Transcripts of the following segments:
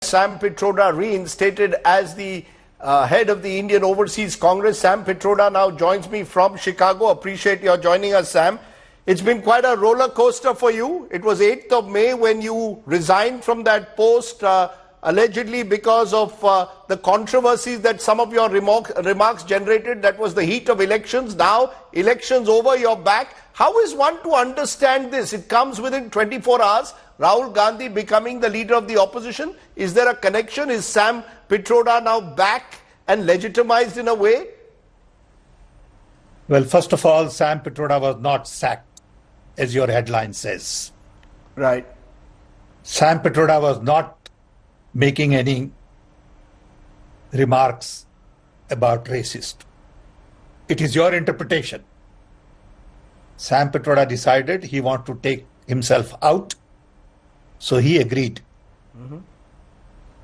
Sam Pitroda reinstated as the head of the Indian Overseas Congress. Sam Pitroda now joins me from Chicago. Appreciate your joining us, Sam. It's been quite a roller coaster for you. It was 8th of May when you resigned from that post, allegedly because of the controversies that some of your remarks generated. That was the heat of elections. Now, elections over, you're back. How is one to understand this? It comes within 24 hours. Rahul Gandhi becoming the leader of the opposition. Is there a connection? Is Sam Pitroda now back and legitimized in a way? Well, first of all, Sam Pitroda was not sacked, as your headline says. Right. Sam Pitroda was not making any remarks about racist. It is your interpretation. Sam Pitroda decided he wanted to take himself out, so he agreed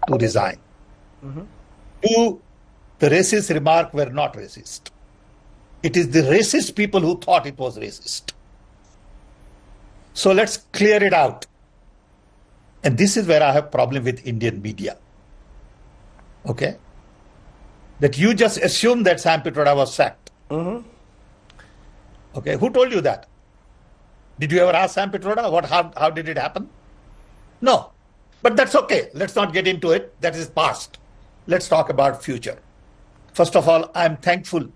to resign. Two, the racist remark were not racist. It is the racist people who thought it was racist. So let's clear it out. And this is where I have problem with Indian media. Okay? That you just assume that Sam Pitroda was sacked. Okay, who told you that? Did you ever ask Sam Pitroda how did it happen? No. But that's okay. Let's not get into it. That is past. Let's talk about future. First of all, I'm thankful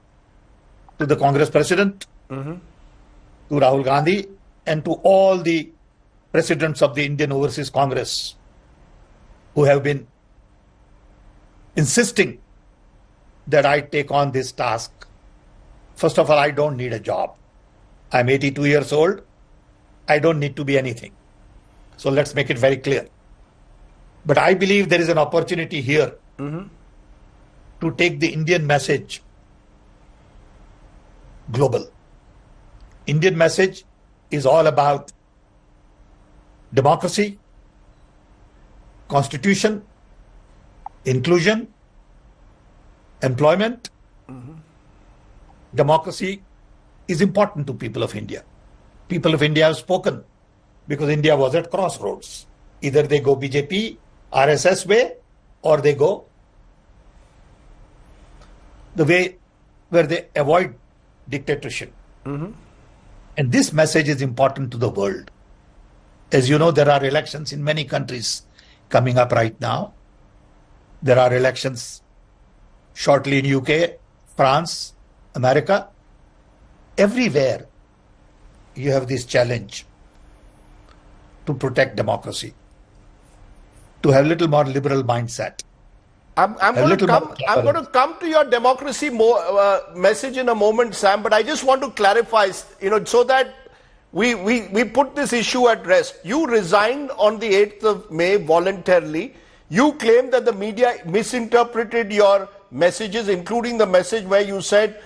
to the Congress president, to Rahul Gandhi, and to all the presidents of the Indian Overseas Congress who have been insisting that I take on this task. First of all, I don't need a job. I'm 82 years old. I don't need to be anything. So let's make it very clear. But I believe there is an opportunity here to take the Indian message global. Indian message is all about democracy, constitution, inclusion, employment. Democracy is important to people of India. People of India have spoken because India was at crossroads. Either they go BJP, RSS way, or they go the way where they avoid dictatorship. And this message is important to the world. As you know, there are elections in many countries coming up right now. There are elections shortly in UK, France, America. Everywhere you have this challenge to protect democracy, to have a little more liberal mindset. I'm going to come to your democracy message in a moment, Sam, but I just want to clarify, so that we put this issue at rest. You resigned on the 8th of May voluntarily. You claim that the media misinterpreted your messages, including the message where you said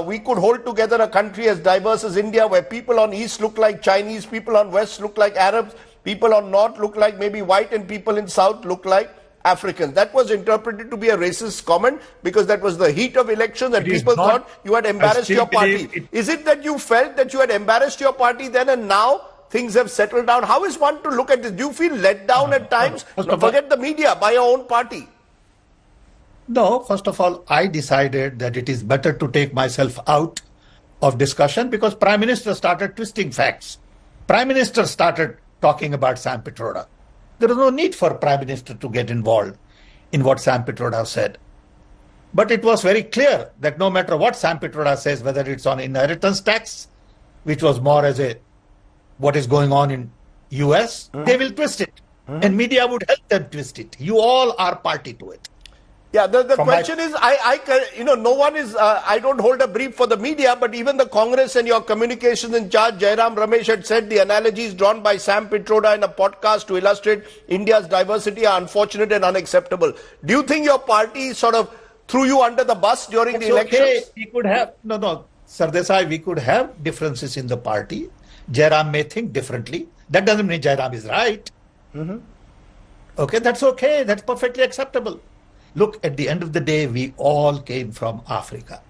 we could hold together a country as diverse as India, where people on East look like Chinese, people on West look like Arabs, people on North look like maybe white, and people in South look like Africans. That was interpreted to be a racist comment because that was the heat of elections and people thought you had embarrassed your party. Is it that you felt that you had embarrassed your party then and now things have settled down? How is one to look at this? Do you feel let down at times? Forget the media, by your own party. No, first of all, I decided that it is better to take myself out of discussion because Prime Minister started twisting facts. Prime Minister started talking about Sam Pitroda. There is no need for Prime Minister to get involved in what Sam Pitroda said. But it was very clear that no matter what Sam Pitroda says, whether it's on inheritance tax, which was more as a what is going on in US, they will twist it. And media would help them twist it. You all are party to it. Yeah, the question is, no one is, I don't hold a brief for the media, but even the Congress and your communications in charge, Jairam Ramesh, had said the analogies drawn by Sam Pitroda in a podcast to illustrate India's diversity are unfortunate and unacceptable. Do you think your party sort of threw you under the bus during the elections? Okay. We could have, Sardesai, we could have differences in the party. Jairam may think differently. That doesn't mean Jairam is right. Okay, that's okay. That's perfectly acceptable. Look, at the end of the day, we all came from Africa.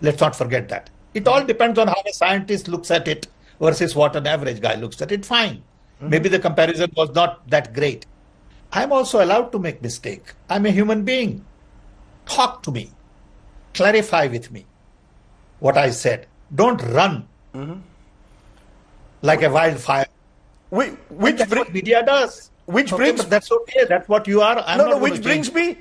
Let's not forget that. It all depends on how a scientist looks at it versus what an average guy looks at it. Fine. Maybe the comparison was not that great. I'm also allowed to make mistake. I'm a human being. Talk to me. Clarify with me what I said. Don't run like a wildfire. That's what media does. Which brings, but that's okay. That's what you are. Which brings me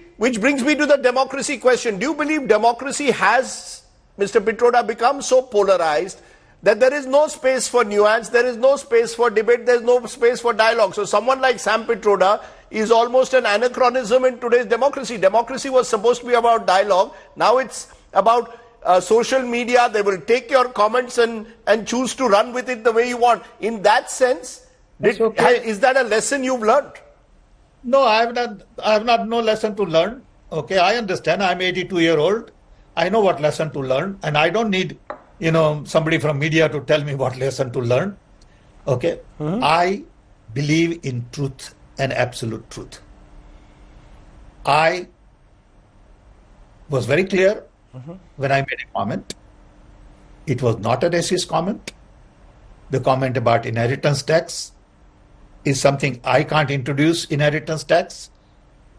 to the democracy question. Do you believe democracy has, Mr. Pitroda, become so polarized that there is no space for nuance, there is no space for debate, there is no space for dialogue? So someone like Sam Pitroda is almost an anachronism in today's democracy. Democracy was supposed to be about dialogue. Now it's about social media. They will take your comments and choose to run with it the way you want. In that sense, is that a lesson you've learned? No, I have not no lesson to learn. Okay, I understand. I'm 82-year-old. I know what lesson to learn, and I don't need, somebody from media to tell me what lesson to learn. Okay, I believe in truth and absolute truth. I was very clear when I made a comment. It was not a racist comment. The comment about inheritance tax is something I can't introduce. Inheritance tax,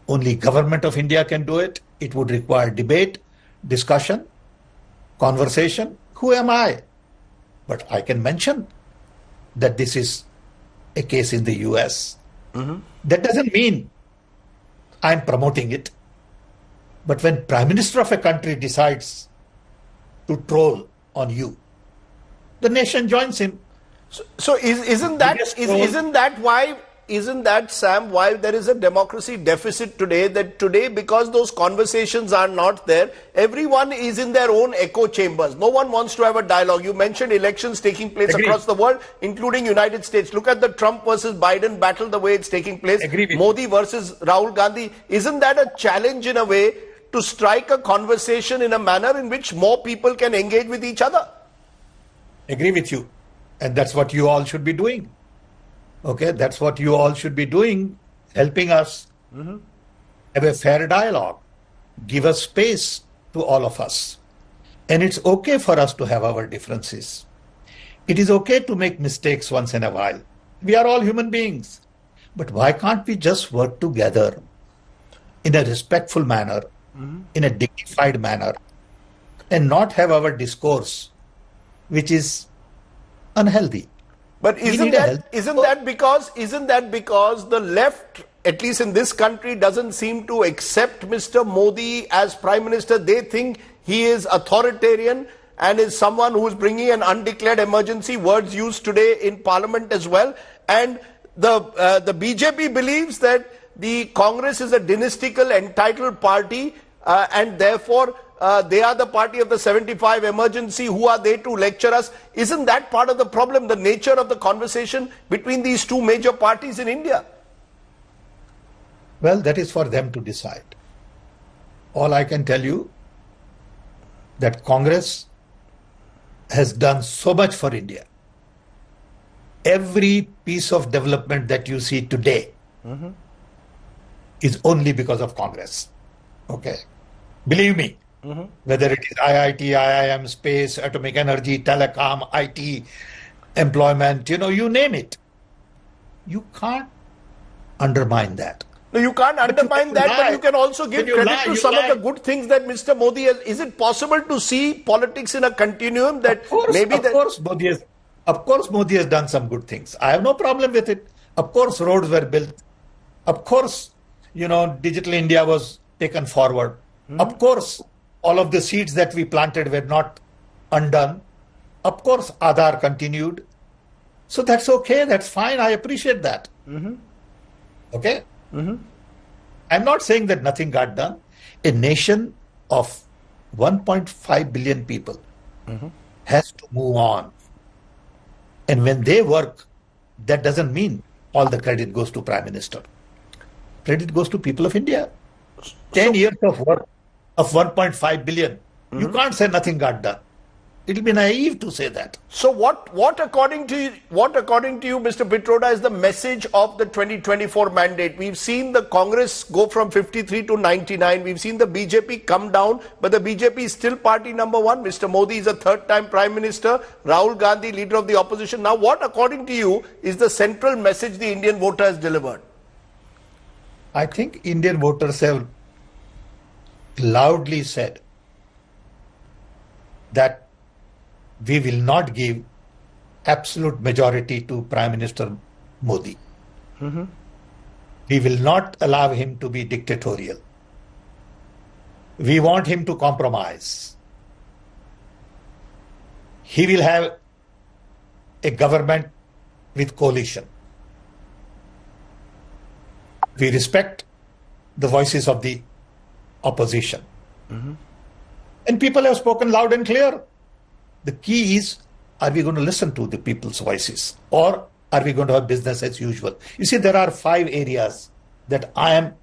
only government of India can do it. It would require debate, discussion, conversation. Who am I? But I can mention that this is a case in the US. That doesn't mean I'm promoting it. But when Prime Minister of a country decides to troll on you, the nation joins him. So isn't that, Sam, why there is a democracy deficit today? That today, because those conversations are not there, everyone is in their own echo chambers. No one wants to have a dialogue. You mentioned elections taking place across the world, including United States. Look at the Trump versus Biden battle, the way it's taking place. Modi versus Rahul Gandhi. Isn't that a challenge in a way to strike a conversation in a manner in which more people can engage with each other? Agree with you. And that's what you all should be doing. Okay, that's what you all should be doing, helping us have a fair dialogue, give us space to all of us. And it's okay for us to have our differences. It is okay to make mistakes once in a while. We are all human beings. But why can't we just work together in a respectful manner, in a dignified manner, and not have our discourse, which is unhealthy? But isn't that because the left, at least in this country, doesn't seem to accept Mr. Modi as Prime Minister? They think he is authoritarian and is someone who is bringing an undeclared emergency, words used today in Parliament as well. And the BJP believes that the Congress is a dynastical entitled party and therefore they are the party of the 75 emergency. Who are they to lecture us? Isn't that part of the problem, the nature of the conversation between these two major parties in India? Well, that is for them to decide. All I can tell you that Congress has done so much for India. Every piece of development that you see today is only because of Congress. Okay. Believe me. Whether it is IIT, IIM, space, atomic energy, telecom, IT, employment, you name it. You can't undermine that. No, you can't undermine that, but you can also give credit to some of the good things that Mr. Modi has. Is it possible to see politics in a continuum that Of course, Modi has done some good things. I have no problem with it. Of course, roads were built. Of course, Digital India was taken forward. Of course, all of the seeds that we planted were not undone. Of course, Aadhaar continued. So that's okay. That's fine. I appreciate that. Okay? I'm not saying that nothing got done. A nation of 1.5 billion people has to move on. And when they work, that doesn't mean all the credit goes to Prime Minister. Credit goes to people of India. 10 years of work of 1.5 billion. You can't say nothing got done. It will be naive to say that. So what according to you, Mr. Pitroda, is the message of the 2024 mandate? We've seen the Congress go from 53 to 99. We've seen the BJP come down, but the BJP is still party number one. Mr. Modi is a third-time Prime Minister. Rahul Gandhi, leader of the opposition. Now, what, according to you, is the central message the Indian voter has delivered? I think Indian voters have loudly said that we will not give absolute majority to Prime Minister Modi. We will not allow him to be dictatorial. We want him to compromise. He will have a government with coalition. We respect the voices of the opposition. And people have spoken loud and clear. The key is, are we going to listen to the people's voices, or are we going to have business as usual? You see, there are 5 areas that I am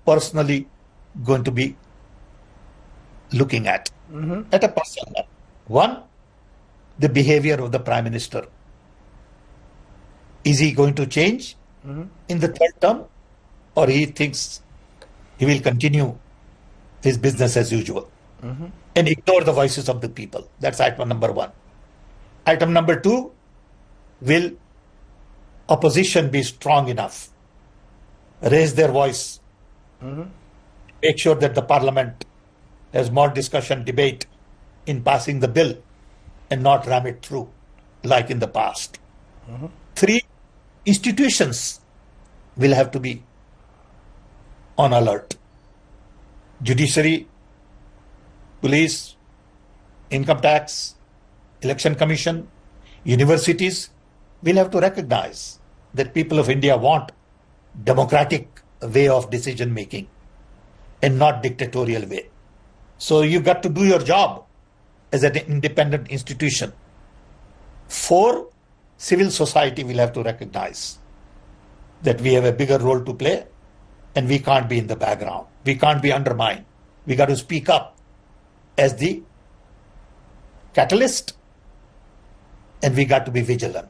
personally going to be looking at a personal level. One, the behavior of the Prime Minister. Is he going to change in the third term, or he thinks he will continue his business as usual and ignore the voices of the people? That's item number 1. Item number 2, will opposition be strong enough, raise their voice, make sure that the parliament has more discussion, debate in passing the bill and not ram it through like in the past. 3, institutions will have to be on alert. Judiciary, police, income tax, election commission, universities will have to recognize that people of India want democratic way of decision making and not dictatorial way. So you got to do your job as an independent institution. 4, civil society will have to recognize that we have a bigger role to play and we can't be in the background. We can't be undermined. We got to speak up as the catalyst, and we got to be vigilant.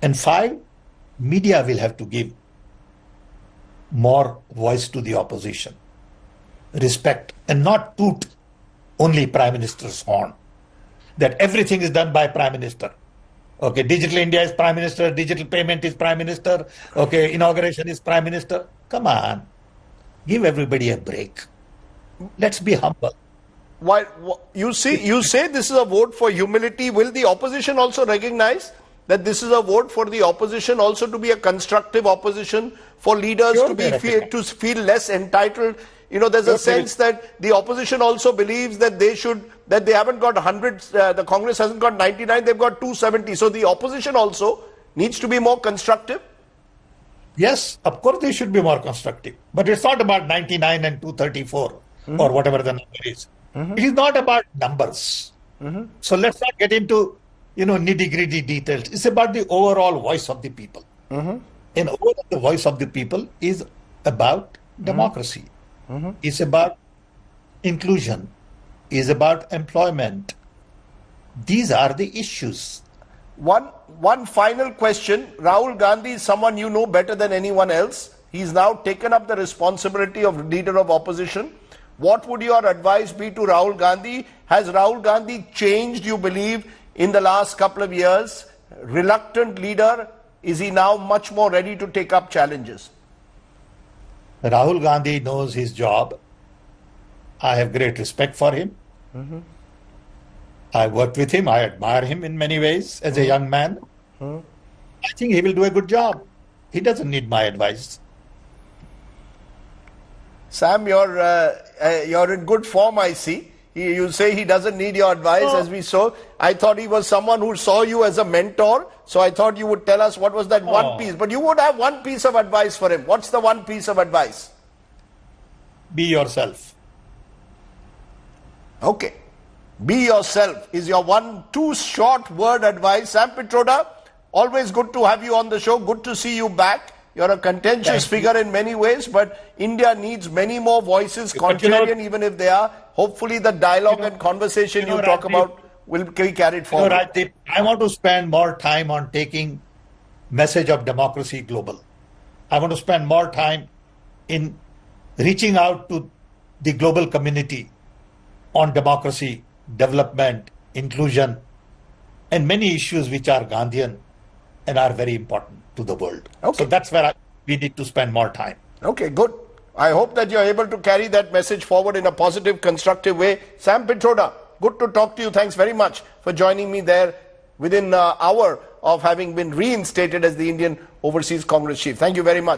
And 5, media will have to give more voice to the opposition, respect, and not toot only Prime Minister's horn, that everything is done by Prime Minister. Okay, Digital India is Prime Minister, digital payment is Prime Minister, okay, inauguration is Prime Minister. Come on, give everybody a break. Let's be humble. Why you say this is a vote for humility? Will the opposition also recognize that this is a vote for the opposition also to be a constructive opposition, for leaders to feel less entitled? You know, there's a sense that the opposition also believes that they haven't got 100, the Congress hasn't got 99, they've got 270. So the opposition also needs to be more constructive. Yes, of course they should be more constructive. But it's not about 99 and 234 or whatever the number is. It is not about numbers. So let's not get into, nitty-gritty details. It's about the overall voice of the people. And overall the voice of the people is about democracy. It's about inclusion. It's about employment. These are the issues. One final question. Rahul Gandhi is someone you know better than anyone else. He's now taken up the responsibility of leader of opposition. What would your advice be to Rahul Gandhi? Has Rahul Gandhi changed, you believe, in the last couple of years? Reluctant leader, is he now much more ready to take up challenges? Rahul Gandhi knows his job. I have great respect for him. I worked with him. I admire him in many ways as a young man. I think he will do a good job. He doesn't need my advice. Sam, you're in good form, I see. You say he doesn't need your advice, as we saw. I thought he was someone who saw you as a mentor, so I thought you would tell us what was that one piece. But you would have one piece of advice for him. What's the one piece of advice? Be yourself. Okay. Be yourself is your 2 short word advice. Sam Pitroda, always good to have you on the show. Good to see you back. You're a contentious figure in many ways, but India needs many more voices, contrarian even if they are. Hopefully the dialogue and conversation you talk about will be carried forward. Rajdeep, I want to spend more time on taking message of democracy global. I want to spend more time in reaching out to the global community on democracy, development, inclusion, and many issues which are Gandhian and are very important to the world. Okay. So that's where we need to spend more time. Okay, good. I hope that you're able to carry that message forward in a positive, constructive way. Sam Pitroda, good to talk to you. Thanks very much for joining me there within an hour of having been reinstated as the Indian Overseas Congress Chief. Thank you very much.